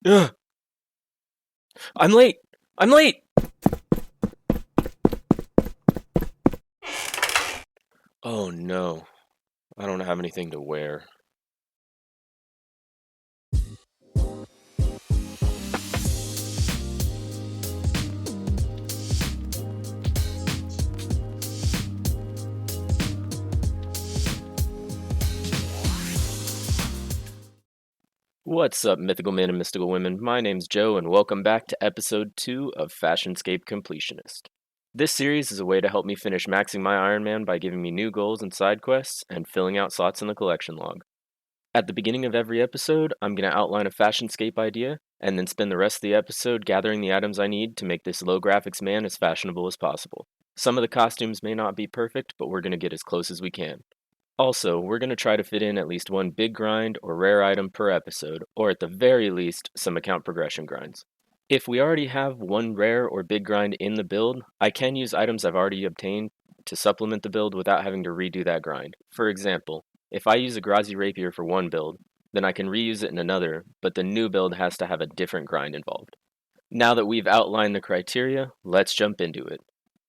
Ugh, I'm late! I'm late! Oh no, I don't have anything to wear. What's up, mythical men and mystical women? My name's Joe, and welcome back to episode 2 of Fashionscape Completionist. This series is a way to help me finish maxing my Iron Man by giving me new goals and side quests and filling out slots in the collection log. At the beginning of every episode, I'm going to outline a Fashionscape idea, and then spend the rest of the episode gathering the items I need to make this low graphics man as fashionable as possible. Some of the costumes may not be perfect, but we're going to get as close as we can. Also, we're going to try to fit in at least one big grind or rare item per episode, or at the very least, some account progression grinds. If we already have one rare or big grind in the build, I can use items I've already obtained to supplement the build without having to redo that grind. For example, if I use a Grazi Rapier for one build, then I can reuse it in another, but the new build has to have a different grind involved. Now that we've outlined the criteria, let's jump into it.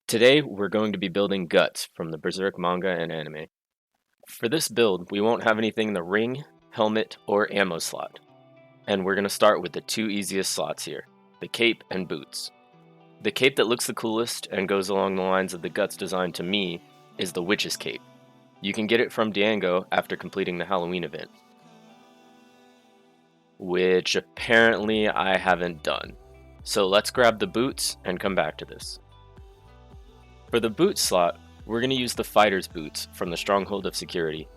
Today, we're going to be building Guts from the Berserk manga and anime. For this build, we won't have anything in the ring, helmet, or ammo slot. And we're going to start with the two easiest slots here, the cape and boots. The cape that looks the coolest and goes along the lines of the Guts design to me is the Witch's Cape. You can get it from Diango after completing the Halloween event, which apparently I haven't done. So let's grab the boots and come back to this. For the boot slot, we're going to use the Fighter's Boots from the Stronghold of Security.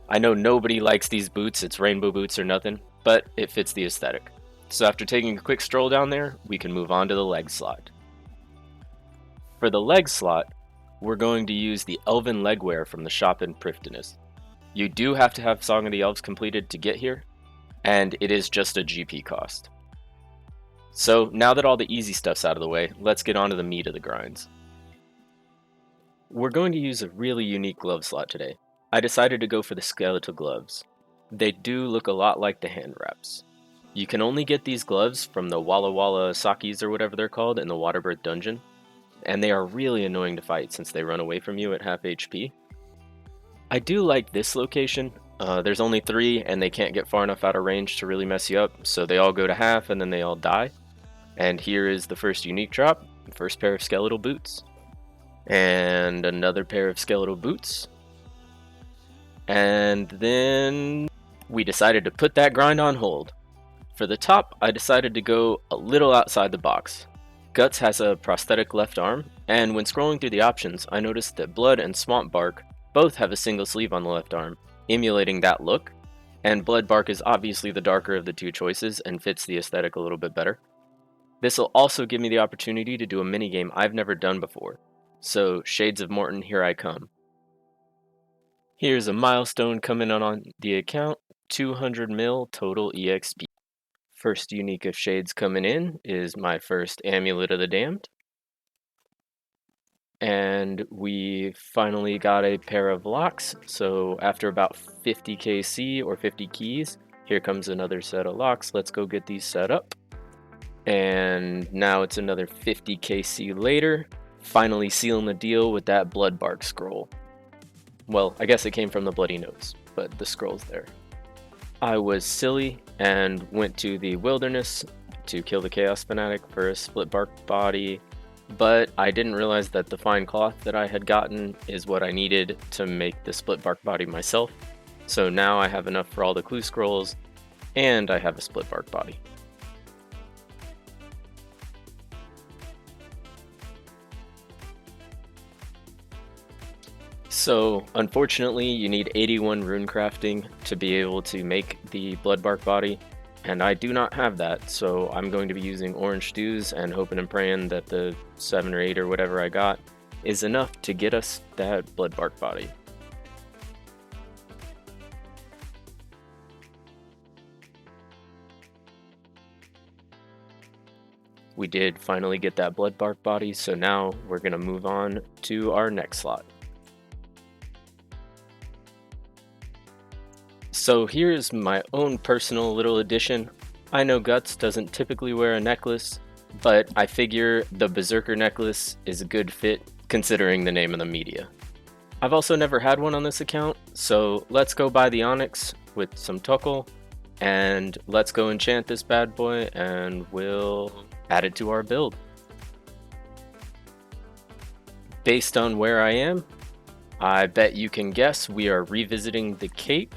I know nobody likes these boots, it's rainbow boots or nothing, but it fits the aesthetic. So after taking a quick stroll down there, we can move on to the leg slot. For the leg slot, we're going to use the Elven Legwear from the shop in Prifddinas. You do have to have Song of the Elves completed to get here, and it is just a GP cost. So now that all the easy stuff's out of the way, let's get on to the meat of the grinds. We're going to use a really unique glove slot today. I decided to go for the skeletal gloves. They do look a lot like the hand wraps. You can only get these gloves from the Walla Walla Sakis or whatever they're called in the Waterbirth dungeon, and they are really annoying to fight since they run away from you at half HP. I do like this location. There's only 3 and they can't get far enough out of range to really mess you up, so they all go to half and then they all die. And here is the first unique drop, first pair of skeletal boots. And another pair of skeletal boots. And then we decided to put that grind on hold. For the top, I decided to go a little outside the box. Guts has a prosthetic left arm, and when scrolling through the options, I noticed that Blood and Swamp Bark both have a single sleeve on the left arm, emulating that look, and Blood Bark is obviously the darker of the two choices and fits the aesthetic a little bit better. This will also give me the opportunity to do a minigame I've never done before. So, Shades of Morton, here I come. Here's a milestone coming on the account, 200 mil total EXP. First unique of Shades coming in is my first Amulet of the Damned. And we finally got a pair of locks, so after about 50 KC or 50 keys, here comes another set of locks. Let's go get these set up. And now it's another 50 KC later. Finally sealing the deal with that Blood Bark scroll. Well, I guess it came from the Bloody Notes, but the scroll's there. I was silly and went to the wilderness to kill the Chaos Fanatic for a split bark body, but I didn't realize that the fine cloth that I had gotten is what I needed to make the split bark body myself. So now I have enough for all the clue scrolls, and I have a split bark body. So, unfortunately, you need 81 rune crafting to be able to make the Bloodbark body, and I do not have that, so I'm going to be using orange stews and hoping and praying that the 7 or 8 or whatever I got is enough to get us that Bloodbark body. We did finally get that Bloodbark body, so now we're going to move on to our next slot. So here's my own personal little addition. I know Guts doesn't typically wear a necklace, but I figure the Berserker necklace is a good fit considering the name of the media. I've also never had one on this account, so let's go buy the Onyx with some Tuckle, and let's go enchant this bad boy and we'll add it to our build. Based on where I am, I bet you can guess we are revisiting the cape,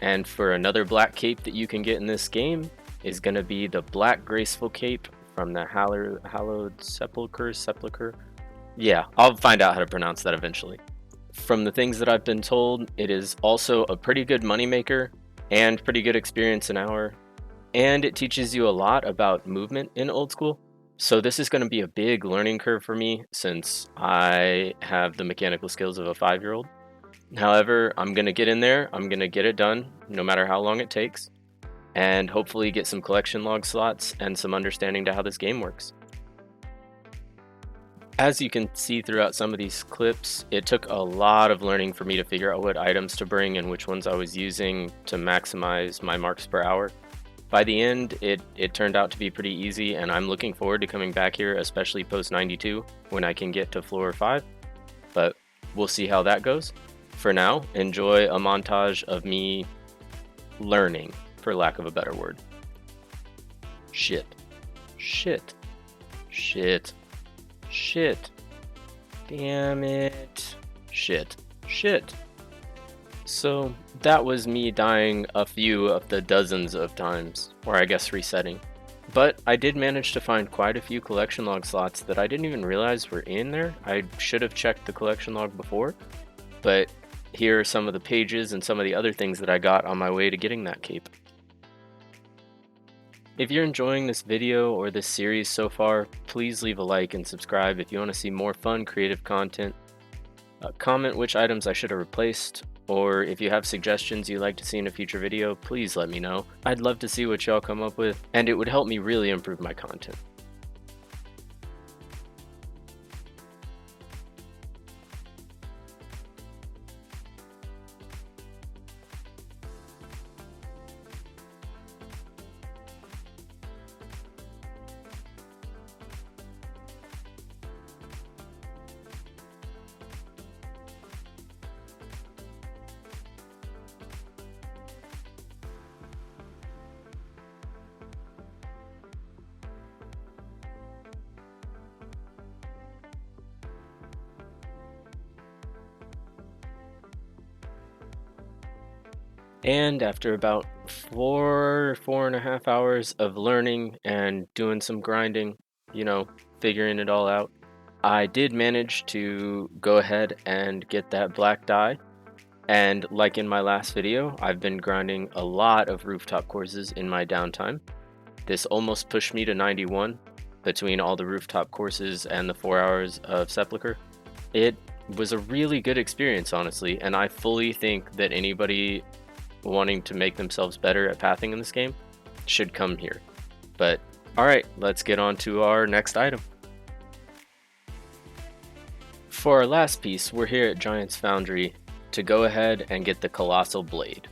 and for another black cape that you can get in this game is going to be the Black Graceful Cape from the Hallowed Sepulchre? Yeah, I'll find out how to pronounce that eventually. From the things that I've been told, it is also a pretty good moneymaker and pretty good experience an hour, and it teaches you a lot about movement in old school. So this is going to be a big learning curve for me since I have the mechanical skills of a 5-year-old. However, I'm going to get in there, I'm going to get it done, no matter how long it takes, and hopefully get some collection log slots and some understanding to how this game works. As you can see throughout some of these clips, it took a lot of learning for me to figure out what items to bring and which ones I was using to maximize my marks per hour. By the end, it turned out to be pretty easy, and I'm looking forward to coming back here, especially post 92, when I can get to floor 5, but we'll see how that goes. For now, enjoy a montage of me learning, for lack of a better word. Shit. Damn it. Shit. So that was me dying a few of the dozens of times, or I guess resetting. But I did manage to find quite a few collection log slots that I didn't even realize were in there. I should have checked the collection log before, but here are some of the pages and some of the other things that I got on my way to getting that cape. If you're enjoying this video or this series so far, please leave a like and subscribe if you want to see more fun, creative content. Comment which items I should have replaced, or if you have suggestions you'd like to see in a future video, please let me know. I'd love to see what y'all come up with, and it would help me really improve my content. And after about 4.5 hours of learning and doing some grinding, figuring it all out, I did manage to go ahead and get that black dye. And like in my last video, I've been grinding a lot of rooftop courses in my downtime. This almost pushed me to 91 between all the rooftop courses and the 4 hours of Sepulchre. It was a really good experience, honestly, and I fully think that anybody wanting to make themselves better at pathing in this game should come here. But alright, let's get on to our next item. For our last piece, we're here at Giant's Foundry to go ahead and get the Colossal Blade.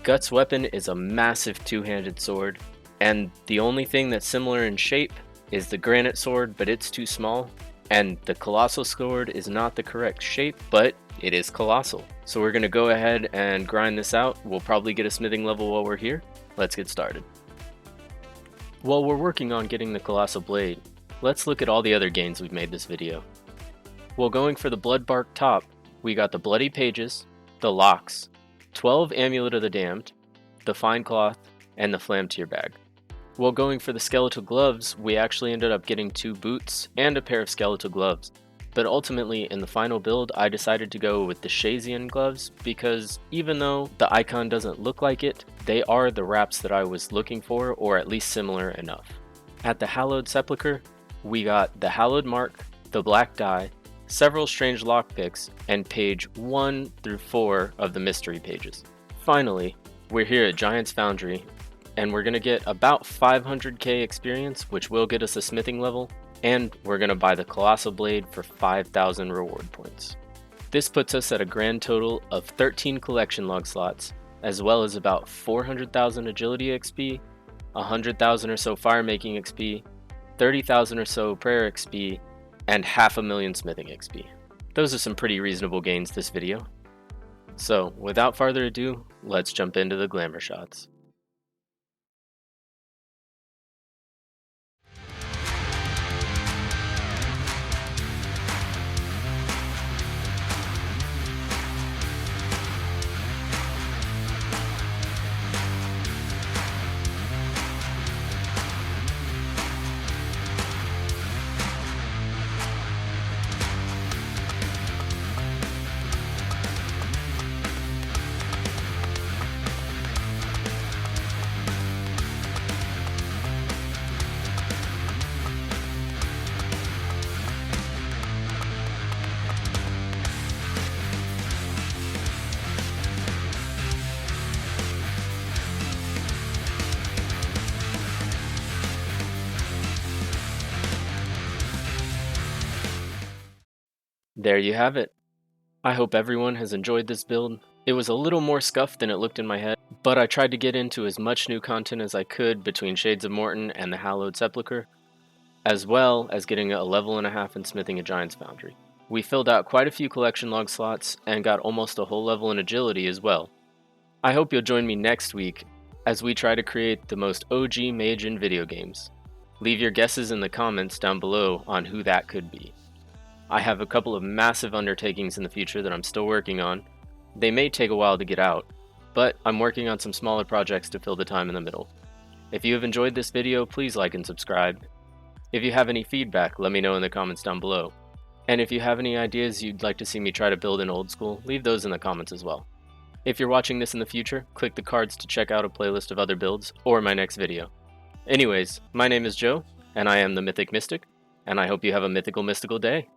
Guts' weapon is a massive two-handed sword, and the only thing that's similar in shape is the granite sword, but it's too small, and the Colossal sword is not the correct shape, but it is colossal. So we're going to go ahead and grind this out. We'll probably get a smithing level while we're here. Let's get started. While we're working on getting the Colossal Blade, let's look at all the other gains we've made this video. While going for the Bloodbark top, we got the Bloody Pages, the Locks, 12 Amulet of the Damned, the Fine Cloth, and the Flamtear Bag. While going for the Skeletal Gloves, we actually ended up getting 2 boots and a pair of skeletal gloves. But ultimately, in the final build, I decided to go with the Shazian gloves because even though the icon doesn't look like it, they are the wraps that I was looking for, or at least similar enough. At the Hallowed Sepulchre, we got the Hallowed Mark, the Black Dye, several strange lockpicks, and page 1 through 4 of the mystery pages. Finally, we're here at Giant's Foundry, and we're going to get about 500k experience, which will get us a smithing level, and we're going to buy the Colossal Blade for 5,000 reward points. This puts us at a grand total of 13 collection log slots, as well as about 400,000 agility XP, 100,000 or so fire making XP, 30,000 or so prayer XP, and 500,000 smithing XP. Those are some pretty reasonable gains this video. So, without further ado, let's jump into the glamour shots. There you have it. I hope everyone has enjoyed this build. It was a little more scuffed than it looked in my head, but I tried to get into as much new content as I could between Shades of Morton and the Hallowed Sepulchre, as well as getting a level and a half in smithing a Giant's Foundry. We filled out quite a few collection log slots and got almost a whole level in agility as well. I hope you'll join me next week as we try to create the most OG mage in video games. Leave your guesses in the comments down below on who that could be. I have a couple of massive undertakings in the future that I'm still working on. They may take a while to get out, but I'm working on some smaller projects to fill the time in the middle. If you have enjoyed this video, please like and subscribe. If you have any feedback, let me know in the comments down below. And if you have any ideas you'd like to see me try to build in old school, leave those in the comments as well. If you're watching this in the future, click the cards to check out a playlist of other builds or my next video. Anyways, my name is Joe, and I am the Mythic Mystic, and I hope you have a mythical mystical day.